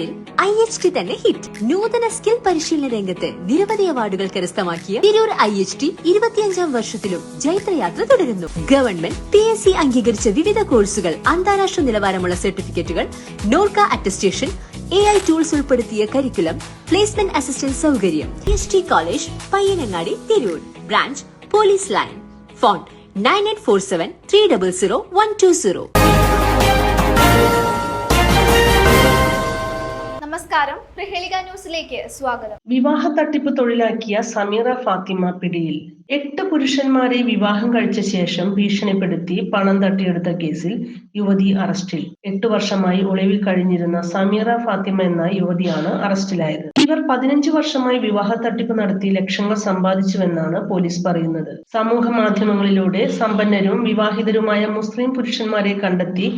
തിരൂരിൽ IHT തന്നെ hit. നൂതന സ്കിൽ പരിശീലന രംഗത്ത് നിരവധി അവാർഡുകൾ കരസ്ഥമാക്കിയ തിരൂർ IHT 25ാം വർഷത്തിലും ജൈത്രയാത്ര തുടരുന്നു. ഗവൺമെന്റ് PSC അംഗീകരിച്ച വിവിധ കോഴ്സുകൾ, അന്താരാഷ്ട്ര നിലവാരമുള്ള സർട്ടിഫിക്കറ്റുകൾ, നോർക്ക അറ്റസ്റ്റേഷൻ, AI ടൂൾസ് ഉൾപ്പെടുത്തിയ കരിക്കുലം, പ്ലേസ്മെന്റ് അസിസ്റ്റന്റ് സൗകര്യം. IHT college, Payyanangadi, Tirur. Branch police line. Phone 9847300120. നമസ്കാരം, പ്രഹേളിക ന്യൂസിലേക്ക് സ്വാഗതം. വിവാഹ തട്ടിപ്പ് തൊഴിലാക്കിയ സമീറ ഫാത്തിമ പിടിയിൽ. 8 പുരുഷന്മാരെ വിവാഹം കഴിച്ച ശേഷം ഭീഷണിപ്പെടുത്തി പണം തട്ടിയെടുത്ത കേസിൽ യുവതി അറസ്റ്റിൽ. 8 വർഷമായി ഒളിവിൽ കഴിഞ്ഞിരുന്ന സമീറ ഫാത്തിമ എന്ന യുവതിയാണ് അറസ്റ്റിലായത്. ഇവർ 15 വർഷമായി വിവാഹ തട്ടിപ്പ് നടത്തി ലക്ഷങ്ങൾ സമ്പാദിച്ചുവെന്നാണ് പോലീസ് പറയുന്നത്. സമൂഹ മാധ്യമങ്ങളിലൂടെ സമ്പന്നരും വിവാഹിതരുമായ മുസ്ലിം പുരുഷന്മാരെ കണ്ടെത്തി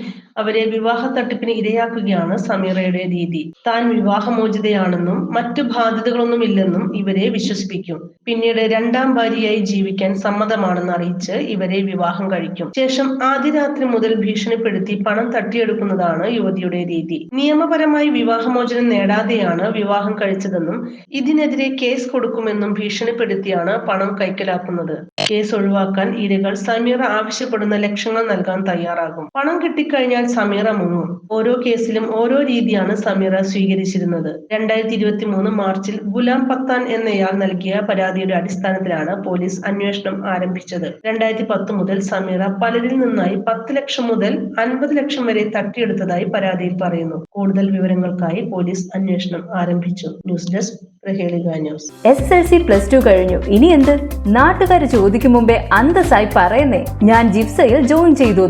അവരെ വിവാഹ തട്ടിപ്പിന് ഇരയാക്കുകയാണ് സമീറയുടെ രീതി. താൻ വിവാഹമോചിതയാണെന്നും മറ്റു ബാധ്യതകളൊന്നുമില്ലെന്നും ഇവരെ വിശ്വസിപ്പിക്കും. പിന്നീട് രണ്ടാം ഭാര്യയായി ജീവിക്കാൻ സമ്മതമാണെന്ന് അറിയിച്ച് ഇവരെ വിവാഹം കഴിക്കും. ശേഷം ആദ്യ രാത്രി മുതൽ ഭീഷണിപ്പെടുത്തി പണം തട്ടിയെടുക്കുന്നതാണ് യുവതിയുടെ രീതി. നിയമപരമായി വിവാഹമോചനം നേടാതെയാണ് വിവാഹം കഴിച്ചതെന്നും ഇതിനെതിരെ കേസ് കൊടുക്കുമെന്നും ഭീഷണിപ്പെടുത്തിയാണ് പണം കൈക്കലാക്കുന്നത്. കേസ് ഒഴിവാക്കാൻ ഇരകൾ സമീറ ആവശ്യപ്പെടുന്ന ലക്ഷങ്ങൾ നൽകാൻ തയ്യാറാകും. പണം കിട്ടിക്കഴിഞ്ഞാൽ സമീറ മുങ്ങും. ഓരോ കേസിലും ഓരോ രീതിയാണ് സമീറ സ്വീകരിച്ചിരുന്നത്. 2023 മാർച്ചിൽ ഗുലാം പത്താൻ എന്നയാൾ നൽകിയ പരാതിയുടെ അടിസ്ഥാനത്തിലാണ് പോലീസ് അന്വേഷണം ആരംഭിച്ചത്. 2010 മുതൽ സമീറ പലരിൽ നിന്നായി 10 ലക്ഷം മുതൽ 50 ലക്ഷം വരെ തട്ടിയെടുത്തതായി പരാതിയിൽ പറയുന്നു. കൂടുതൽ വിവരങ്ങൾക്കായി പോലീസ് അന്വേഷണം ആരംഭിച്ചു. News desk Prahelika news. SSLC +2 കഴിഞ്ഞു, ഇനി എന്ത്? നാട്ടുകാർ ചോദിക്കും മുമ്പേ അന്തസ്സായി പറയുന്നേ, ഞാൻ ജിപ്സയിൽ ജോയിൻ ചെയ്തു.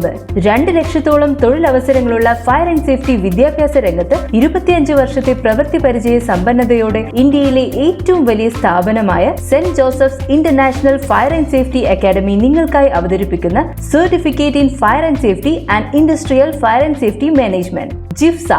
2 ലക്ഷത്തോളം തൊഴിലവസരങ്ങളുള്ള ഫയർ ആൻഡ് സേഫ്റ്റി വിദ്യാഭ്യാസ രംഗത്ത് 25 വർഷത്തെ പ്രവൃത്തി പരിചയ സമ്പന്നതയോടെ ഇന്ത്യയിലെ ഏറ്റവും വലിയ സ്ഥാപനമായ saint Joseph's international fire and safety academy നിങ്ങൾക്കായി അവതരിപ്പിക്കുന്ന certificate in fire and safety and industrial fire and safety management Jipsa.